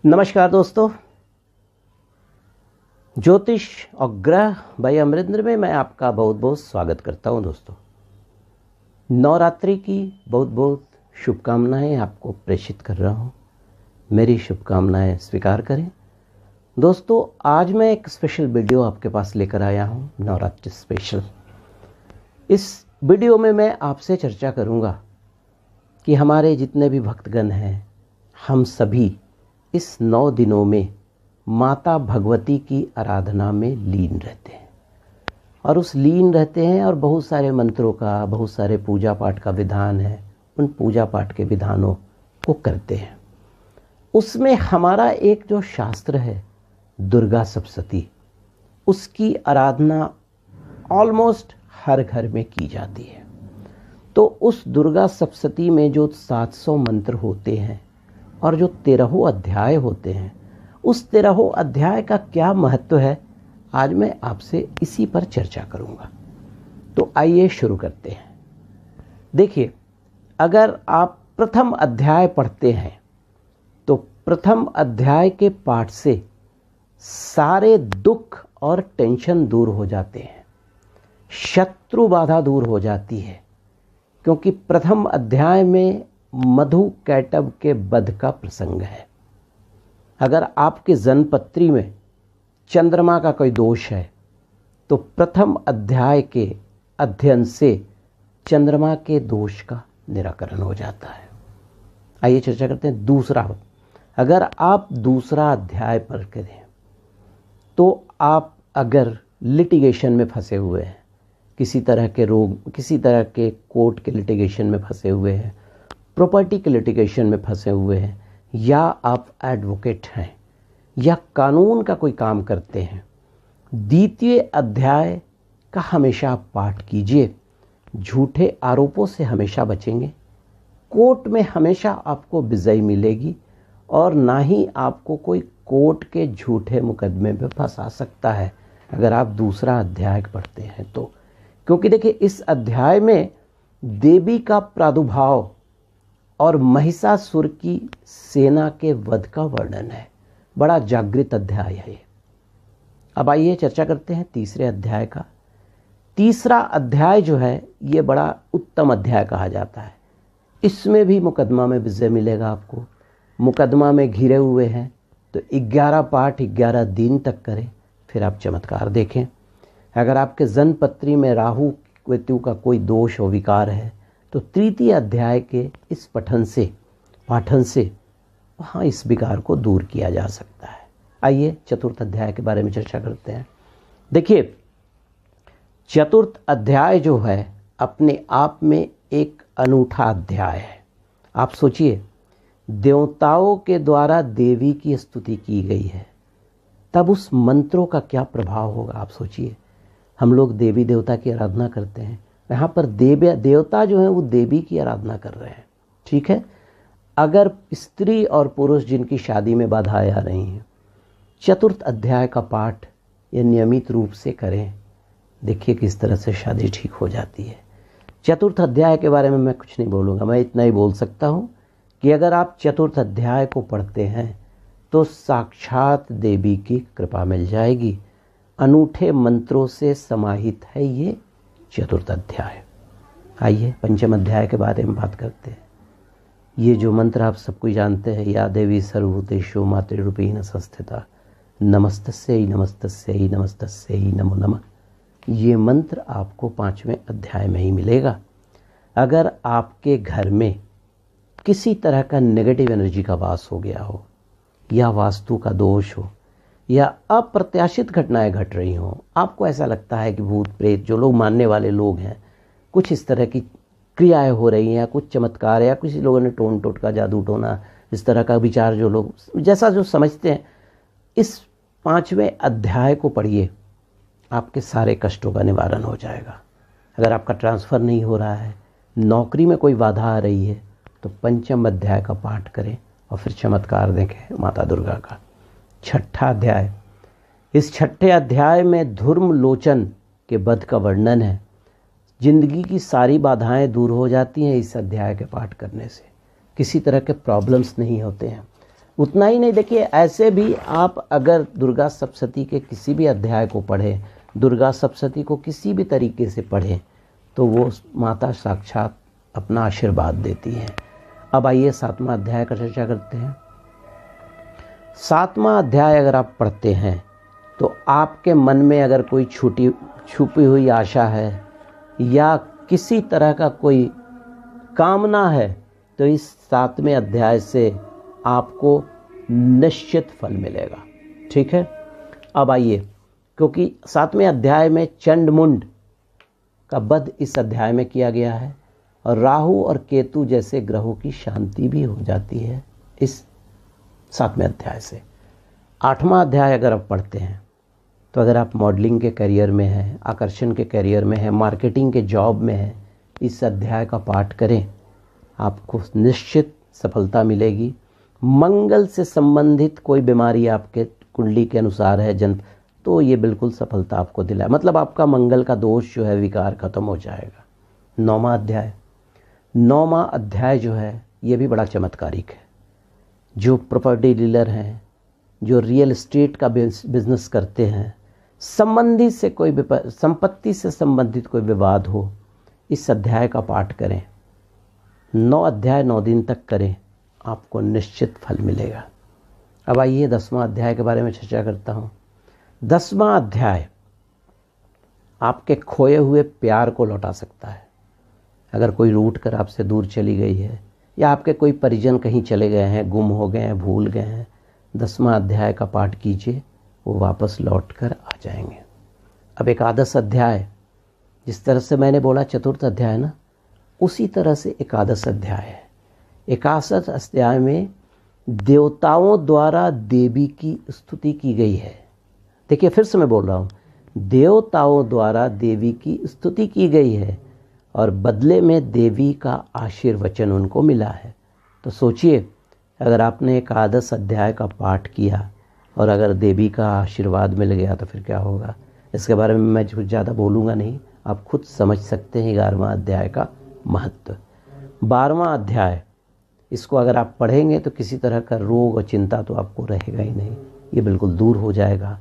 नमस्कार दोस्तों, ज्योतिष और ग्रह भाई अमरिंद्र में मैं आपका बहुत बहुत स्वागत करता हूं। दोस्तों, नवरात्रि की बहुत बहुत शुभकामनाएं आपको प्रेषित कर रहा हूं। मेरी शुभकामनाएं स्वीकार करें। दोस्तों, आज मैं एक स्पेशल वीडियो आपके पास लेकर आया हूं, नवरात्रि स्पेशल। इस वीडियो में मैं आपसे चर्चा करूंगा कि हमारे जितने भी भक्तगण हैं, हम सभी इस 9 दिनों में माता भगवती की आराधना में लीन रहते हैं और बहुत सारे मंत्रों का, बहुत सारे पूजा पाठ का विधान है, उन पूजा पाठ के विधानों को करते हैं। उसमें हमारा एक जो शास्त्र है दुर्गा सप्तशती, उसकी आराधना ऑलमोस्ट हर घर में की जाती है। तो उस दुर्गा सप्तशती में जो 700 मंत्र होते हैं और जो 13 अध्याय होते हैं, उस 13 अध्याय का क्या महत्व है, आज मैं आपसे इसी पर चर्चा करूंगा। तो आइए शुरू करते हैं। देखिए, अगर आप प्रथम अध्याय पढ़ते हैं तो प्रथम अध्याय के पाठ से सारे दुख और टेंशन दूर हो जाते हैं, शत्रु बाधा दूर हो जाती है, क्योंकि प्रथम अध्याय में मधु कैटभ के वध का प्रसंग है। अगर आपके जन्मपत्री में चंद्रमा का कोई दोष है तो प्रथम अध्याय के अध्ययन से चंद्रमा के दोष का निराकरण हो जाता है। आइए चर्चा करते हैं। दूसरा, अगर आप दूसरा अध्याय पढ़ करें तो आप अगर लिटिगेशन में फंसे हुए हैं, किसी तरह के रोग, किसी तरह के कोर्ट के लिटिगेशन में फंसे हुए हैं, प्रॉपर्टी के लिटिगेशन में फंसे हुए हैं, या आप एडवोकेट हैं या कानून का कोई काम करते हैं, द्वितीय अध्याय का हमेशा आप पाठ कीजिए। झूठे आरोपों से हमेशा बचेंगे। कोर्ट में हमेशा आपको विजय मिलेगी और ना ही आपको कोई कोर्ट के झूठे मुकदमे में फंसा सकता है अगर आप दूसरा अध्याय पढ़ते हैं तो। क्योंकि देखिए, इस अध्याय में देवी का प्रादुर्भाव और महिषासुर की सेना के वध का वर्णन है। बड़ा जागृत अध्याय है ये। अब आइए चर्चा करते हैं तीसरे अध्याय का। तीसरा अध्याय जो है ये बड़ा उत्तम अध्याय कहा जाता है। इसमें भी मुकदमा में विजय मिलेगा आपको। मुकदमा में घिरे हुए हैं तो 11 पाठ 11 दिन तक करें, फिर आप चमत्कार देखें। अगर आपके जन्मपत्री में राहु केतु का कोई दोष और विकार है तो तृतीय अध्याय के इस पाठन से वहाँ इस विकार को दूर किया जा सकता है। आइए चतुर्थ अध्याय के बारे में चर्चा करते हैं। देखिए, चतुर्थ अध्याय जो है अपने आप में एक अनूठा अध्याय है। आप सोचिए, देवताओं के द्वारा देवी की स्तुति की गई है, तब उस मंत्रों का क्या प्रभाव होगा आप सोचिए। हम लोग देवी देवता की आराधना करते हैं, यहाँ पर देवता जो हैं वो देवी की आराधना कर रहे हैं। ठीक है, अगर स्त्री और पुरुष जिनकी शादी में बाधाएं आ रही हैं, चतुर्थ अध्याय का पाठ ये नियमित रूप से करें, देखिए किस तरह से शादी ठीक हो जाती है। चतुर्थ अध्याय के बारे में मैं कुछ नहीं बोलूँगा, मैं इतना ही बोल सकता हूँ कि अगर आप चतुर्थ अध्याय को पढ़ते हैं तो साक्षात देवी की कृपा मिल जाएगी। अनूठे मंत्रों से समाहित है ये चतुर्थ अध्याय। आइए पंचम अध्याय के बारे में बात करते हैं। ये जो मंत्र आप सब कोई जानते हैं, या देवी सर्वभूतेषु मातृरूपेण संस्थिता नमस्तस्यै नमस्तस्यै नमस्तस्यै नमो नमः। ये मंत्र आपको 5वें अध्याय में ही मिलेगा। अगर आपके घर में किसी तरह का नेगेटिव एनर्जी का वास हो गया हो, या वास्तु का दोष हो, या अप्रत्याशित घटनाएं घट रही हों, आपको ऐसा लगता है कि भूत प्रेत, जो लोग मानने वाले लोग हैं, कुछ इस तरह की क्रियाएं हो रही हैं, या कुछ चमत्कार, या किसी लोगों ने टोन टोटका जादू टोना, इस तरह का विचार जो लोग जैसा जो समझते हैं, इस 5वें अध्याय को पढ़िए, आपके सारे कष्टों का निवारण हो जाएगा। अगर आपका ट्रांसफ़र नहीं हो रहा है, नौकरी में कोई बाधा आ रही है, तो पंचम अध्याय का पाठ करें और फिर चमत्कार देखें माता दुर्गा का। छठा अध्याय, इस छठे अध्याय में धूर्म लोचन के वध का वर्णन है। जिंदगी की सारी बाधाएं दूर हो जाती हैं इस अध्याय के पाठ करने से। किसी तरह के प्रॉब्लम्स नहीं होते हैं। उतना ही नहीं, देखिए ऐसे भी आप अगर दुर्गा सप्तशती के किसी भी अध्याय को पढ़ें, दुर्गा सप्तशती को किसी भी तरीके से पढ़ें, तो वो माता साक्षात अपना आशीर्वाद देती हैं। अब आइए 7वां अध्याय का चर्चा करते हैं। 7वां अध्याय अगर आप पढ़ते हैं तो आपके मन में अगर कोई छुपी हुई आशा है या किसी तरह का कोई कामना है, तो इस 7वें अध्याय से आपको निश्चित फल मिलेगा। ठीक है, अब आइए, क्योंकि 7वें अध्याय में चंडमुंड का वध इस अध्याय में किया गया है और राहु और केतु जैसे ग्रहों की शांति भी हो जाती है इस 7वें अध्याय से। 8वां अध्याय अगर आप पढ़ते हैं तो अगर आप मॉडलिंग के करियर में हैं, आकर्षण के करियर में हैं, मार्केटिंग के जॉब में हैं, इस अध्याय का पाठ करें, आपको निश्चित सफलता मिलेगी। मंगल से संबंधित कोई बीमारी आपके कुंडली के अनुसार है तो ये बिल्कुल सफलता आपको दिलाए, मतलब आपका मंगल का दोष जो है, विकार खत्म हो जाएगा। 9वां अध्याय जो है ये भी बड़ा चमत्कारिक है। जो प्रॉपर्टी डीलर हैं, जो रियल एस्टेट का बिजनेस करते हैं, संपत्ति से संबंधित कोई विवाद हो, इस अध्याय का पाठ करें। 9 अध्याय 9 दिन तक करें, आपको निश्चित फल मिलेगा। अब आइए 10वां अध्याय के बारे में चर्चा करता हूँ। 10वां अध्याय आपके खोए हुए प्यार को लौटा सकता है। अगर कोई रूठ कर आपसे दूर चली गई है या आपके कोई परिजन कहीं चले गए हैं, गुम हो गए हैं, भूल गए हैं, 10वां अध्याय का पाठ कीजिए, वो वापस लौट कर आ जाएंगे। अब एकादश अध्याय, जिस तरह से मैंने बोला चतुर्थ अध्याय ना, उसी तरह से एकादश अध्याय है। एकादश अध्याय में देवताओं द्वारा देवी की स्तुति की गई है। देखिए फिर से मैं बोल रहा हूँ, देवताओं द्वारा देवी की स्तुति की गई है और बदले में देवी का आशीर्वचन उनको मिला है। तो सोचिए, अगर आपने एकादश अध्याय का पाठ किया और अगर देवी का आशीर्वाद मिल गया तो फिर क्या होगा। इसके बारे में मैं कुछ ज़्यादा बोलूँगा नहीं, आप खुद समझ सकते हैं 11वां अध्याय का महत्व। 12वां अध्याय, इसको अगर आप पढ़ेंगे तो किसी तरह का रोग और चिंता तो आपको रहेगा ही नहीं, ये बिल्कुल दूर हो जाएगा।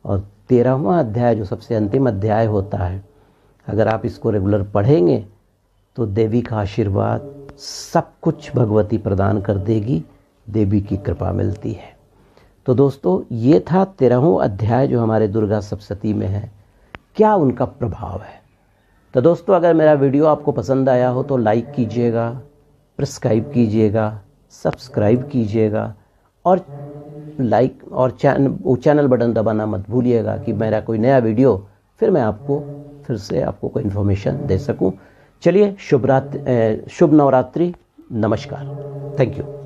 और 13वां अध्याय जो सबसे अंतिम अध्याय होता है, अगर आप इसको रेगुलर पढ़ेंगे तो देवी का आशीर्वाद सब कुछ भगवती प्रदान कर देगी, देवी की कृपा मिलती है। तो दोस्तों, ये था 13वां अध्याय जो हमारे दुर्गा सप्तशती में है, क्या उनका प्रभाव है। तो दोस्तों, अगर मेरा वीडियो आपको पसंद आया हो तो लाइक कीजिएगा, सब्सक्राइब कीजिएगा और लाइक और चैनल बटन दबाना मत भूलिएगा कि मेरा कोई नया वीडियो फिर मैं आपको फिर से आपको कोई इन्फॉर्मेशन दे सकूं। चलिए, शुभ नवरात्रि, नमस्कार, थैंक यू।